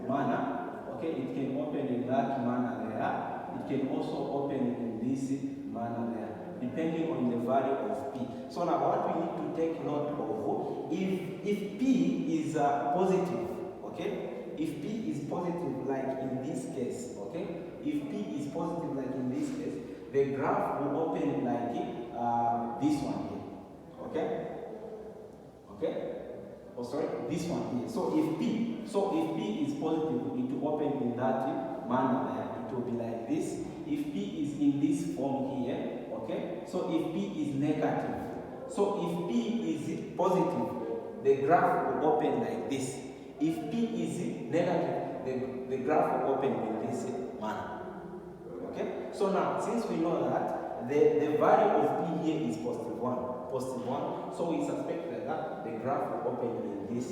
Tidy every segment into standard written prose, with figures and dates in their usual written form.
manner. Okay, it can open in that manner there. It can also open in this manner there, depending on the value of P. So now what we need to take note of, if P is positive, okay, if P is positive like in this case, okay, if P is positive like in this case, the graph will open like this one here, okay, okay. Oh, sorry, this one here. So if P is positive, it will open in that manner there. It will be like this. If P is in this form here, okay. So if P is negative, so if P is positive, the graph will open like this. If P is negative, the graph will open in this manner. Okay. So now, since we know that the value of P here is positive 1, so we suspect that the graph will open in this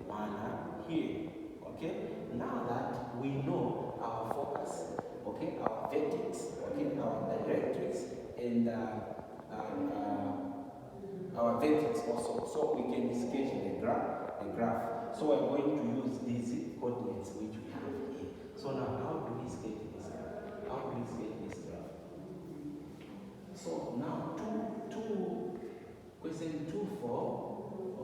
manner here. Okay. Now that we know our focus, okay, our vertex, okay, our directrix, and our vertex also, so we can sketch the graph. So we're going to use these coordinates which we have here. So now, how do we sketch this graph? How do we sketch this graph? So now, question 2, 4,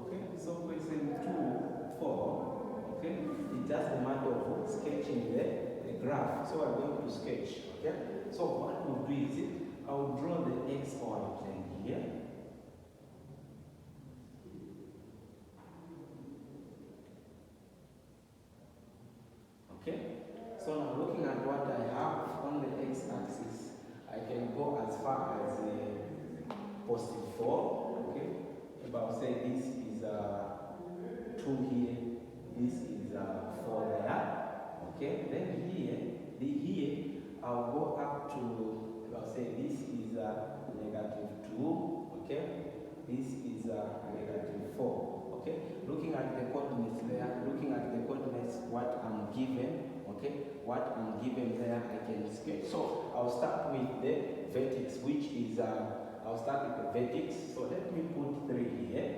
okay, so question 2, 4, okay, it's just a matter of sketching the graph. So we're going to sketch, okay. So what we'll do is, I'll draw the XY plane here. Okay, so now looking at what I have on the x-axis, I can go as far as positive 4, okay. If I'll say this is 2 here, this is 4 there, okay. Then here I'll go up to, if I'll say this is -2, okay. This is -4, okay. Looking at the coordinates there, what I'm given, okay, what I'm given there, I can sketch. So I'll start with the vertex, which is I'll start with the vertex. So let me put 3 here,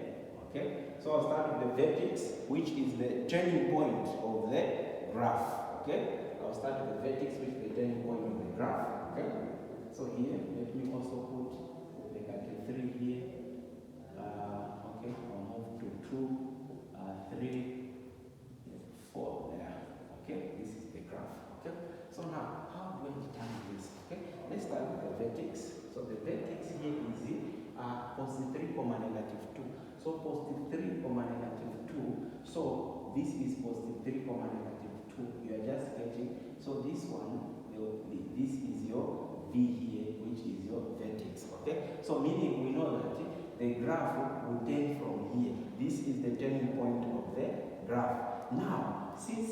okay. So I'll start with the vertex, which is the turning point of the graph, okay. I'll start with the vertex, which is the turning point of the graph, okay. So here, let me also put -3 here, okay. I'll move to 2, 3, 4 there, okay. This is the graph, okay. So now, how do I determine this? Okay, let's start with the vertex. So the vertex here is positive 3, -2. So positive 3, -2. So this is positive 3, -2. You are just sketching. So this one, this is your V here, which is your vertex. Okay. So meaning we know that the graph will turn from here. This is the turning point of the graph. Now, since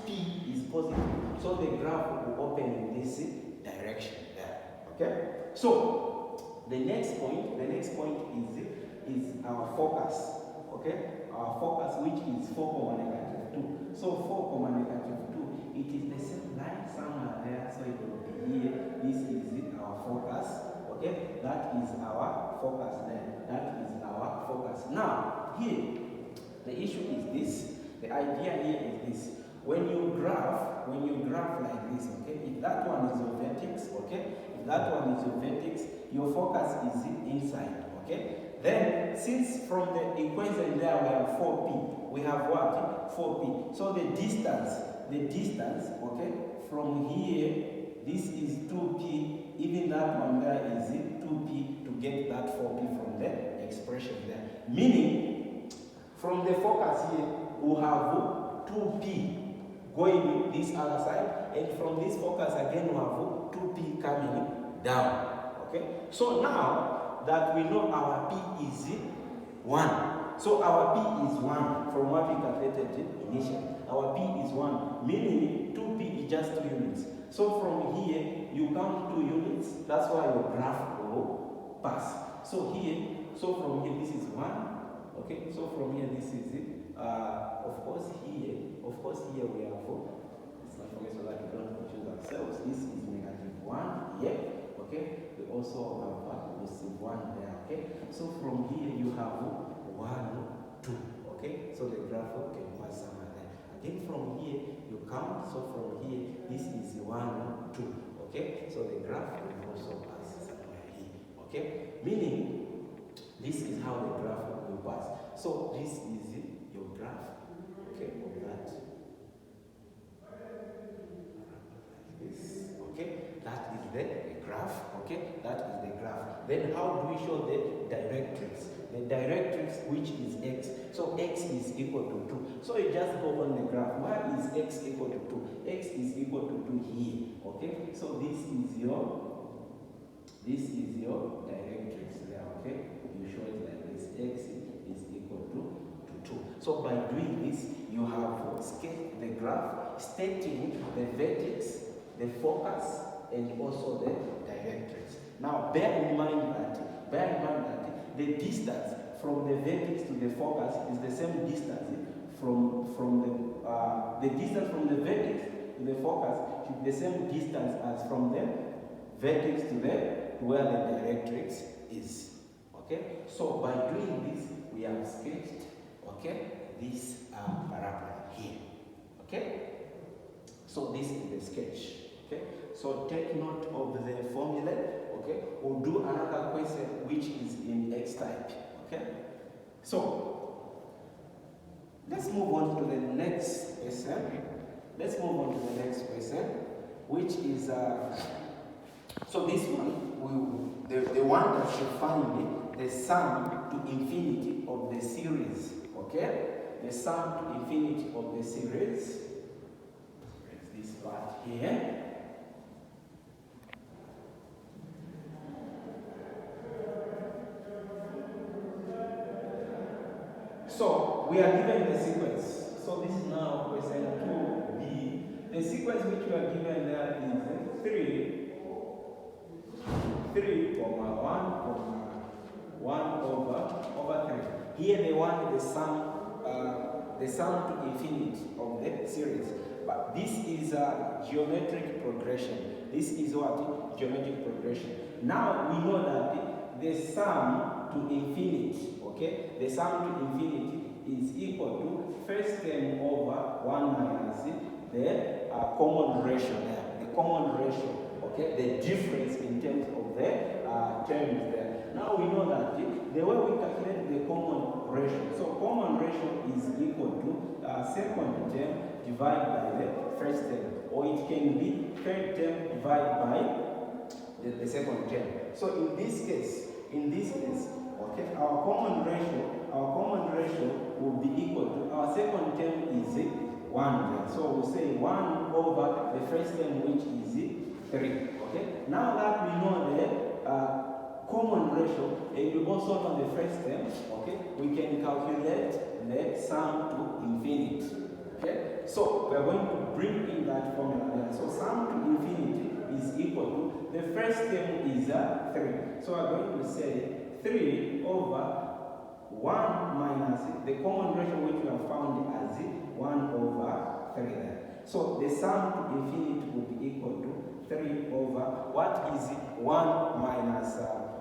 P is positive, so the graph will open in this direction there. Okay. So the next point is our focus. Okay. Our focus, which is 4, -2. So 4, -2. It is the same line somewhere there. So it will be here. This is our focus. Okay. That is our focus there. That is our focus. Now here, the issue is this. The idea here is this. When you graph like this, okay, if that one is your vertex, okay, if that one is your vertex, your focus is inside, okay. Then, since from the equation there we have 4P, we have what? 4P. So the distance, okay, from here, this is 2P, even that one there is 2P to get that 4P from the expression there. Meaning, from the focus here, we have 2P going this other side, and from this focus again we have 2P coming down. Okay, so now that we know our P is 1, so our P is 1 from what we calculated initially. Our P is 1, meaning 2P is just 2 units. So from here you count 2 units. That's why your graph will pass. So here, so from here this is 1. Okay, so from here this is it. Of course here we have 4. Let's not forget so that we don't confuse ourselves. This is -1 here. Okay, we also have positive 1 there. Okay, so from here you have 1, 2. Okay, so the graph can pass somewhere there. Again from So from here, this is 1, 2. Okay, so the graph will also pass somewhere here. Okay, meaning this is how the graph will pass. So this is your graph. Okay, of that. This. Okay, that is the graph. Okay, that is the graph. Then how do we show the directrix? The directrix, which is x. So x is equal to 2. So you just go on the graph. Where is x equal to 2? X is equal to 2 here. Okay, so this is your directrix there. Okay, you show it like this. X is equal to 2. So by doing this, you have sketched the graph, stating the vertex, the focus, and also the directrix. Now bear in mind that the distance from the vertex to the focus is the same distance from the distance from the vertex to the focus should be the same distance as from the vertex to where the directrix is. Okay, so by doing this, we have sketched, okay, this parabola here. Okay, so this is the sketch. Okay, so take note of the formula. Okay, we'll do another question which is in X type. Okay, so let's move on to the next question. Let's move on to the next question, which is so this one, the one that should find the sum to infinity of the series. Okay, the sum to infinity of the series. This part here. So we are given the sequence. So this is now question 2b. The sequence which we are given there is 3, 1 over 3. Here they want the sum to infinity of the series. But this is a geometric progression. This is what? Geometric progression. Now we know that the sum to infinity, okay, the sum to infinity is equal to first term over 1 minus the common ratio there. The common ratio, okay, the difference in terms of the terms there. Now we know that the way we calculate the common ratio, so common ratio is equal to second term divided by the first term, or it can be third term divided by the second term. So in this case, okay, our common ratio will be equal to our second term is 1. So we'll say 1 over the first term, which is 3. Okay. Now that we know the common ratio, and we also know the first term, okay, we can calculate the sum to infinity. Okay. So we are going to bring in that formula there. So sum to infinity is equal to the first term is 3. So we are going to say 3 over 1 minus the common ratio which we have found as 1 over 3 there. So the sum to infinity will be equal to 3 over, what is 1 minus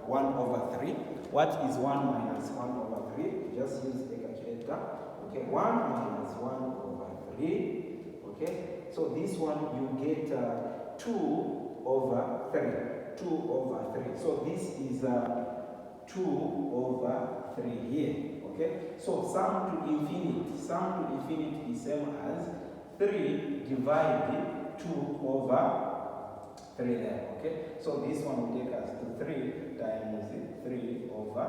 1 over 3? What is 1 minus 1 over 3? Just use the calculator. Okay, 1 minus 1 over 3. Okay, so this one you get 2 over 3. 2 over 3. So this is 2 over 3 here. Okay, so sum to infinity is same as 3 divided 2 over 3 there. Okay, so this one will take us to 3 times 3 over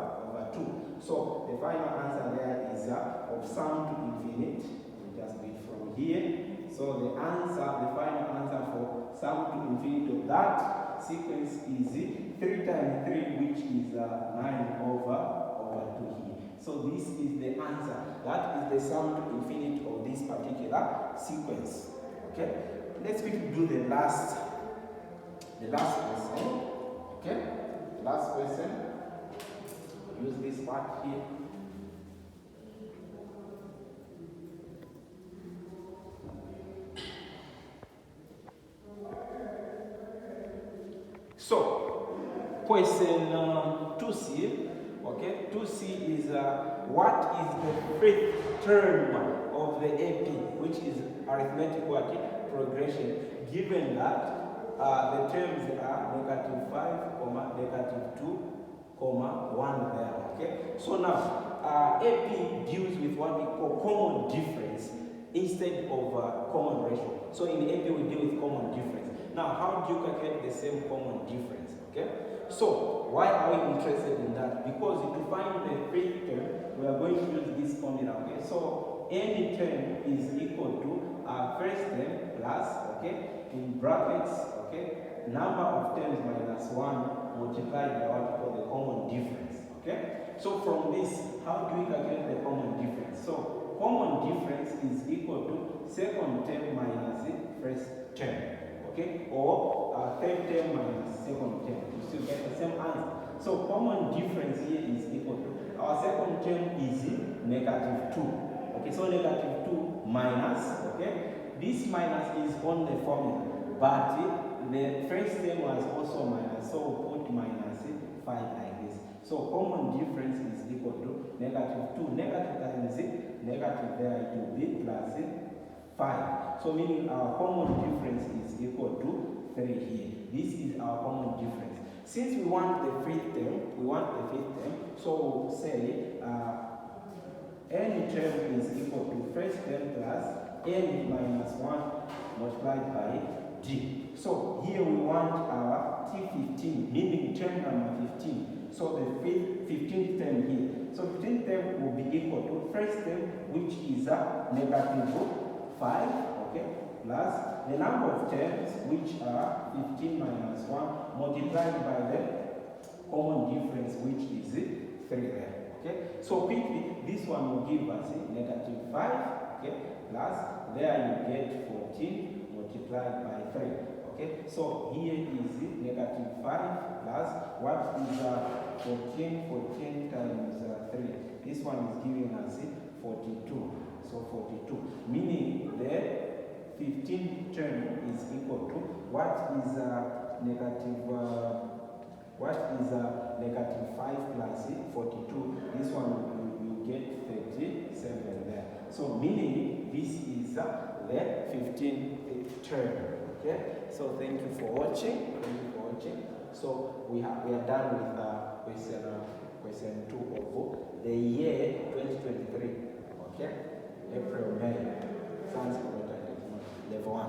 2. So the final answer there is of sum to infinity. We just do it from here. So the final answer for sum to infinity of that sequence is 3 times 3, which is 9 over 2 here. So this is the answer. That is the sum to infinity of this particular sequence. Okay, let's quickly do the last question. Okay, last question. Use this part here. So, question 2C, okay, 2C is what is the fifth term of the AP? which is arithmetic progression, given that the terms are negative 5, comma, negative 2, comma, 1 there, okay? So now, AP deals with what we call common difference instead of common ratio. So in AP, we deal with common difference. Now, how do you calculate the same common difference, okay? So, why are we interested in that? Because to find the fifth term, we are going to use this formula, okay? So, any term is equal to first term plus, okay, in brackets, okay, number of terms minus 1 multiplied by what we call the common difference, okay? So, from this, how do we calculate the common difference? So, common difference is equal to second term minus first term, okay, or third term minus second term. You still get the same answer. So common difference here is equal to, our second term is negative 2. Okay, so negative 2 minus, okay, this minus is on the formula, but the first term was also minus, so we'll put minus 5 like this. So common difference is equal to negative 2. Negative times negative there, it will be plus 5. So meaning our common difference is equal to 3 here. This is our common difference. Since we want the fifth term, so we'll say any term is equal to first term plus n minus 1 multiplied by d. So here we want our T15, meaning term number 15. So the 15th term here. So 15th term will be equal to first term, which is a negative 5, okay, plus the number of terms, which are 15 minus 1 multiplied by the common difference, which is 3 there, okay. So quickly, this one will give us negative 5, okay, plus there you get 14 multiplied by 3, okay. So here is negative 5 plus what is 14 times 3. This one is giving us 42. So 42, meaning the 15th term is equal to what is negative 5 plus 42. This one you get 37 there. So meaning this is the 15th term. Okay. So thank you for watching. So we are done with question 2 of the year 2023. Okay. April, May, Science, Level 1.